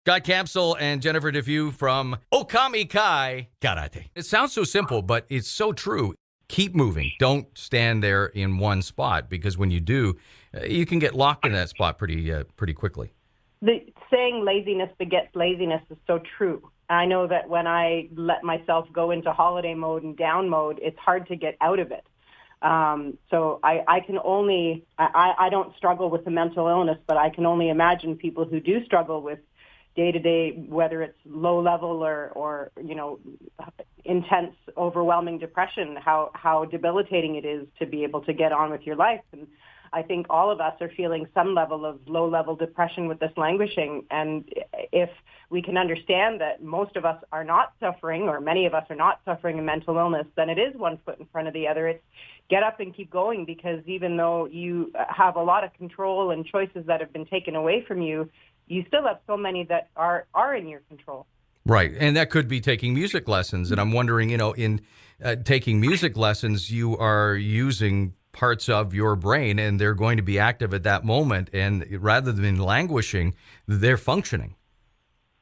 Scott Campsall and Jennifer DeVue from Okami Kai Karate. It sounds so simple, but it's so true. Keep moving. Don't stand there in one spot, because when you do, you can get locked in that spot pretty quickly. The saying laziness begets laziness is so true. I know that when I let myself go into holiday mode and down mode, it's hard to get out of it. So I can only, I don't struggle with the mental illness, but I can only imagine people who do struggle with day-to-day, whether it's low level or intense, overwhelming depression, how debilitating it is to be able to get on with your life. And I think all of us are feeling some level of low-level depression with this languishing. And if we can understand that most of us are not suffering, or many of us are not suffering a mental illness, then it is one foot in front of the other. It's get up and keep going, because even though you have a lot of control and choices that have been taken away from you, you still have so many that are in your control. Right. And that could be taking music lessons. And I'm wondering, in taking music lessons, you are using parts of your brain, and they're going to be active at that moment. And rather than languishing, they're functioning.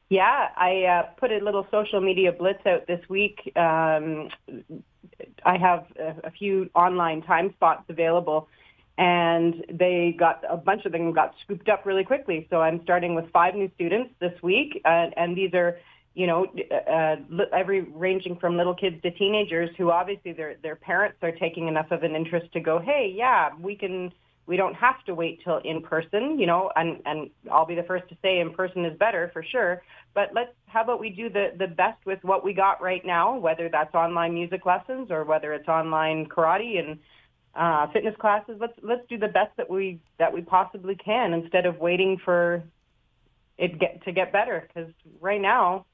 Yeah, I put a little social media blitz out this week. I have a few online time spots available, and a bunch of them got scooped up really quickly. So I'm starting with 5 new students this week, and these are, ranging from little kids to teenagers who obviously their parents are taking enough of an interest to go, hey, yeah, we don't have to wait till in person, and I'll be the first to say in person is better for sure. But how about we do the best with what we got right now, whether that's online music lessons or whether it's online karate and fitness classes. Let's do the best that we possibly can, instead of waiting for it to get better. Because right now,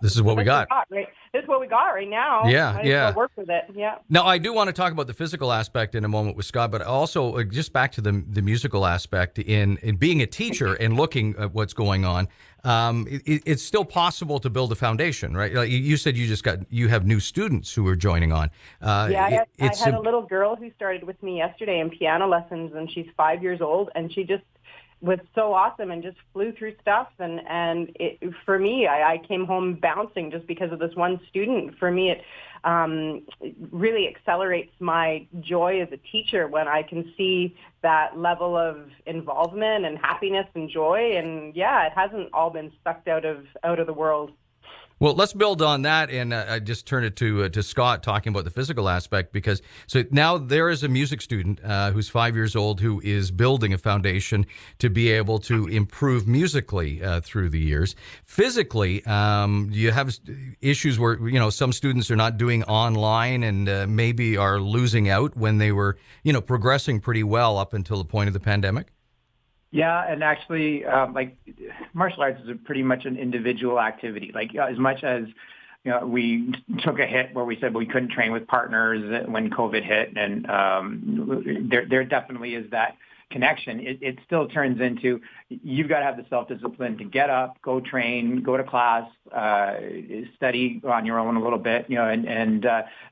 this is what we got. This is what we got right now. Yeah, Might as well work with it. Yeah. Now, I do want to talk about the physical aspect in a moment with Scott, but also just back to the musical aspect in being a teacher and looking at what's going on. It's still possible to build a foundation, right? Like you said, you have new students who are joining on. I had a little girl who started with me yesterday in piano lessons, and she's 5 years old, and she just was so awesome and just flew through stuff. And for me, I came home bouncing just because of this one student. For me, it really accelerates my joy as a teacher when I can see that level of involvement and happiness and joy. And yeah, it hasn't all been sucked out of the world. Well, let's build on that, and I just turn it to Scott talking about the physical aspect, because so now there is a music student who's 5 years old who is building a foundation to be able to improve musically through the years. Physically, you have issues where some students are not doing online and maybe are losing out when they were progressing pretty well up until the point of the pandemic. Yeah, and actually, martial arts is pretty much an individual activity. As much as we took a hit where we said we couldn't train with partners when COVID hit, and there definitely is that connection. It still turns into you've got to have the self-discipline to get up, go train, go to class, study on your own a little bit, and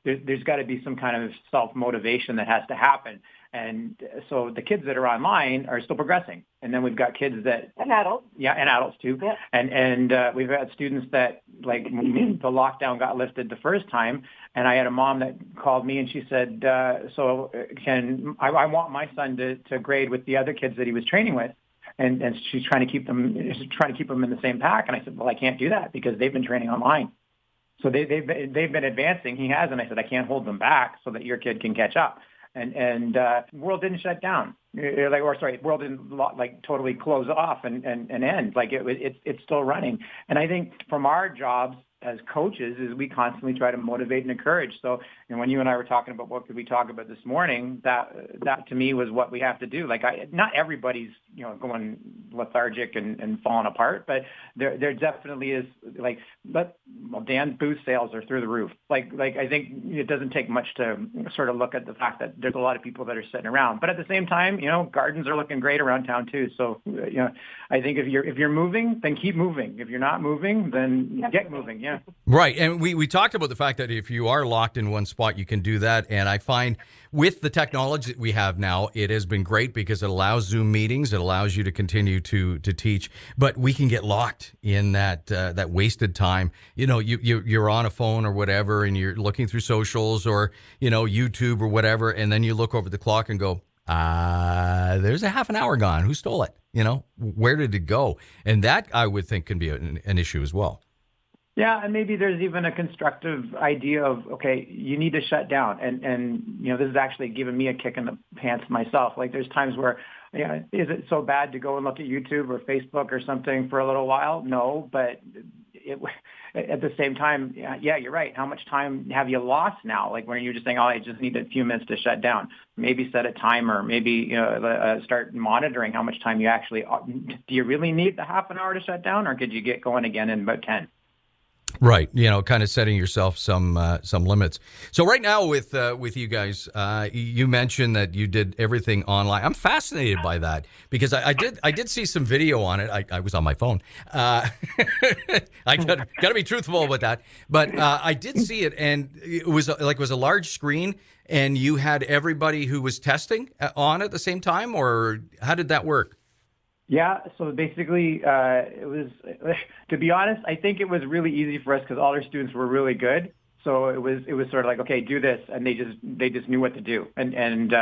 there's got to be some kind of self-motivation that has to happen. And so the kids that are online are still progressing. And then we've got kids that... And adults. Yeah, and adults too. Yeah. And we've had students that, the lockdown got lifted the first time, and I had a mom that called me and she said, I want my son to grade with the other kids that he was training with. And she's trying to keep them in the same pack. And I said, well, I can't do that because they've been training online. So they've been advancing. He has. And I said, I can't hold them back so that your kid can catch up. And world didn't shut down, world didn't totally close off and end. It's still running. And I think from our jobs as coaches is we constantly try to motivate and encourage. So, when you and I were talking about what could we talk about this morning, that to me was what we have to do. Not everybody's going lethargic and falling apart, but there definitely is Dan's booth sales are through the roof. I think it doesn't take much to sort of look at the fact that there's a lot of people that are sitting around. But at the same time, gardens are looking great around town too. So I think if you're moving, then keep moving. If you're not moving, then get moving. Yeah. Right. And we talked about the fact that if you are locked in one spot, you can do that. And I find with the technology that we have now, it has been great because it allows Zoom meetings. It allows you to continue to teach. But we can get locked in that wasted time. You know, you're on a phone or whatever, and you're looking through socials or, you know, YouTube or whatever. And then you look over the clock and go, there's a half an hour gone. Who stole it? You know, where did it go? And that I would think can be an issue as well. Yeah, and maybe there's even a constructive idea of, okay, you need to shut down. And you know, this is actually giving me a kick in the pants myself. Like there's times where, yeah, is it so bad to go and look at YouTube or Facebook or something for a little while? No, but at the same time, yeah, you're right. How much time have you lost now? Like when you're just saying, oh, I just need a few minutes to shut down. Maybe set a timer. Maybe, you know, start monitoring how much time you actually, do you really need the half an hour to shut down, or could you get going again in about 10? Right, you know, kind of setting yourself some limits. So right now with you guys, you mentioned that you did everything online. I'm fascinated by that because I did see some video on it. I was on my phone. I got to be truthful about that. But I did see it, and it was a large screen, and you had everybody who was testing on at the same time, or how did that work? Yeah, so basically, it was, to be honest, I think it was really easy for us because all our students were really good. So it was sort of like, okay, do this, and they just knew what to do, and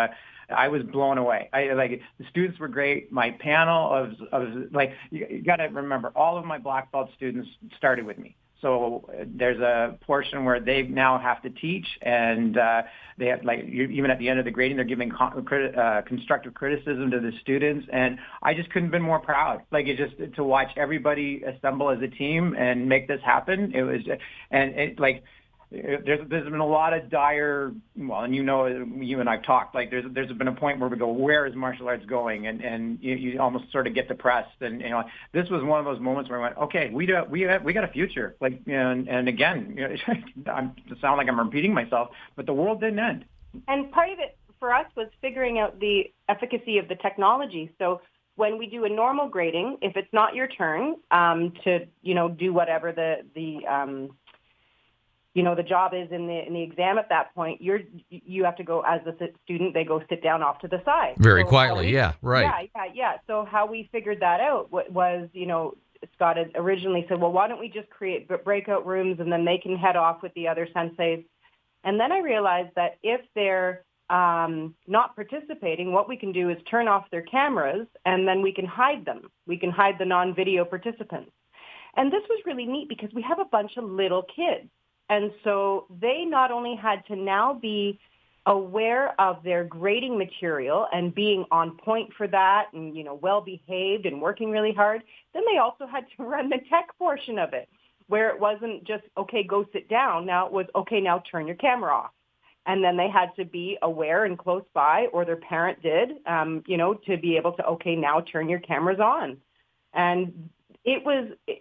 I was blown away. The students were great. My panel of like, you got to remember, all of my black belt students started with me. So there's a portion where they now have to teach, and they have, like, even at the end of the grading, they're giving constructive criticism to the students, and I just couldn't have been more proud. Like, it just to watch everybody assemble as a team and make this happen. It was, and it like. There's been a lot of dire, well, and you know, you and I've talked, like there's been a point where we go, where is martial arts going? And you almost sort of get depressed. And, you know, this was one of those moments where I went, okay, we got a future. Like, you know, and again, you know, I sound like I'm repeating myself, but the world didn't end. And part of it for us was figuring out the efficacy of the technology. So when we do a normal grading, if it's not your turn to, you know, do whatever the job is in the exam at that point, you have to go, as a student, they go sit down off to the side. Very quietly, yeah, right. Yeah. So how we figured that out was, you know, Scott had originally said, well, why don't we just create breakout rooms and then they can head off with the other senseis. And then I realized that if they're not participating, what we can do is turn off their cameras and then we can hide them. We can hide the non-video participants. And this was really neat because we have a bunch of little kids. And so they not only had to now be aware of their grading material and being on point for that and, you know, well-behaved and working really hard, then they also had to run the tech portion of it, where it wasn't just, okay, go sit down. Now it was, okay, now turn your camera off. And then they had to be aware and close by, or their parent did, you know, to be able to, okay, now turn your cameras on. And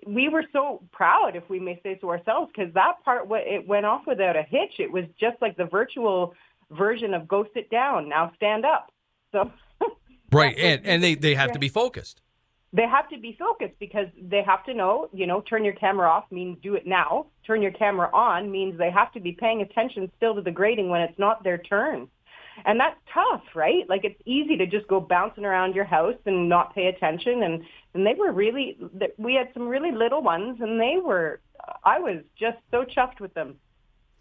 we were so proud, if we may say so ourselves, because that part, it went off without a hitch. It was just like the virtual version of go sit down, now stand up. So right, and they have to be focused. They have to be focused because they have to know, you know, turn your camera off means do it now. Turn your camera on means they have to be paying attention still to the grading when it's not their turn. And that's tough, right? Like, it's easy to just go bouncing around your house and not pay attention. And they were really, we had some really little ones, and I was just so chuffed with them.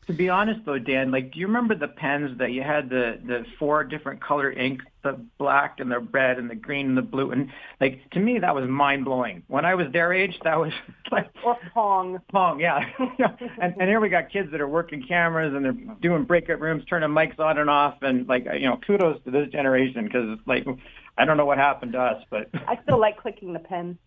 To be honest, though, Dan, like, do you remember the pens that you had the 4 different color ink, the black and the red and the green and the blue? And, like, to me, that was mind-blowing. When I was their age, that was like... Or Pong. Pong, yeah. and here we got kids that are working cameras and they're doing breakout rooms, turning mics on and off. And, like, you know, kudos to this generation because, like, I don't know what happened to us, but... I still like clicking the pen.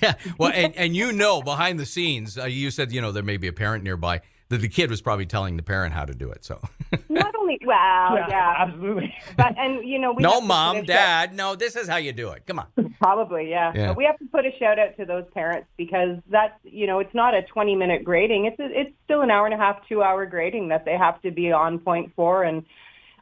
Yeah, well, and you know, behind the scenes, you said, you know, there may be a parent nearby. The kid was probably telling the parent how to do it. So not only, yeah, absolutely. But, and you know, no, Mom, Dad, no, this is how you do it. Come on. Probably, yeah. But we have to put a shout out to those parents because that's, you know, it's not a 20-minute grading. It's still an hour and a half, 2-hour grading that they have to be on point for. And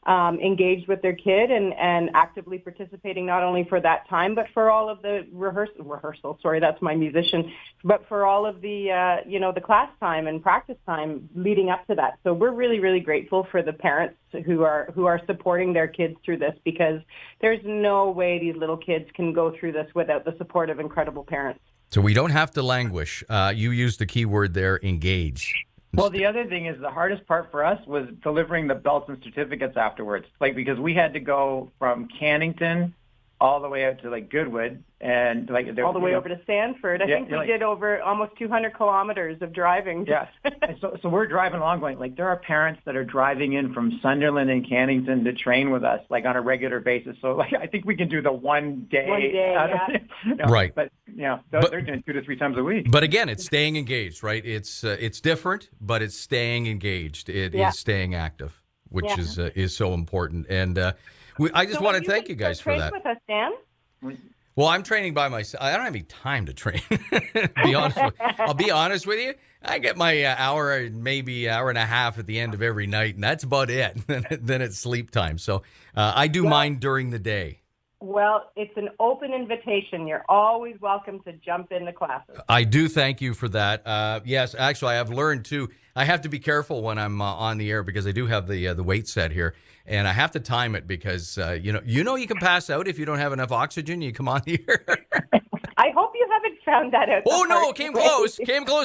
engaged with their kid and actively participating not only for that time, but for all of the rehearsal. Sorry, that's my musician. But for all of the, the class time and practice time leading up to that. So we're really, really grateful for the parents who are supporting their kids through this, because there's no way these little kids can go through this without the support of incredible parents. So we don't have to languish. You used the key word there, engage. Well, the other thing is the hardest part for us was delivering the belts and certificates afterwards. Because we had to go from Cannington all the way out to Goodwood and all the way over to Stanford. I think we did over almost 200 kilometers of driving. Yeah. And so we're driving along going, there are parents that are driving in from Sunderland and Cannington to train with us, on a regular basis. So, I think we can do the one day. Yeah. Right. But, they're doing 2 to 3 times a week. But again, it's staying engaged, right? It's different, but it's staying engaged. It is staying active, which is so important. And I just want to thank you guys for that. With us, Dan? Well, I'm training by myself. I don't have any time to train. I'll be honest with you. I get my hour, maybe hour and a half at the end of every night, and that's about it. Then it's sleep time. So I do mine during the day. Well, it's an open invitation. You're always welcome to jump in the classes. I do thank you for that. Yes, actually, I have learned too. I have to be careful when I'm on the air, because I do have the weight set here, and I have to time it because you can pass out if you don't have enough oxygen. You come on the air. I hope you haven't found that out. Oh no, came close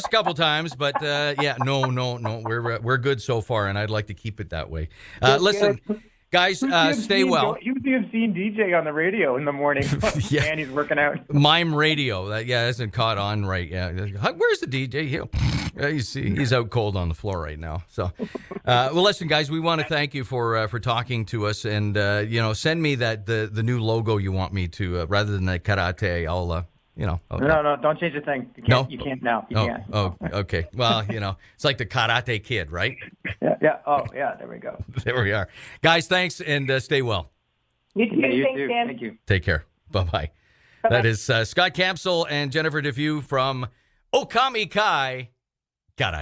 a couple times, but no, we're good so far, and I'd like to keep it that way. Listen. Guys, stay well. He was the obscene DJ on the radio in the morning. And he's working out. Mime radio. That hasn't caught on right. Yeah. Where's the DJ? He's out cold on the floor right now. So, well, listen, guys, we want to thank you for talking to us, and send me the new logo you want me to rather than the karate. I'll. No, don't change a thing. You can't now. You can't. Oh, okay. Well, it's like the Karate Kid, right? Yeah. Oh, yeah. There we go. There we are. Guys, thanks, and stay well. You too. Thanks, Dan. Thank you. Take care. Bye-bye. That is Scott Campsall and Jennifer DeFew from Okami Kai Karate.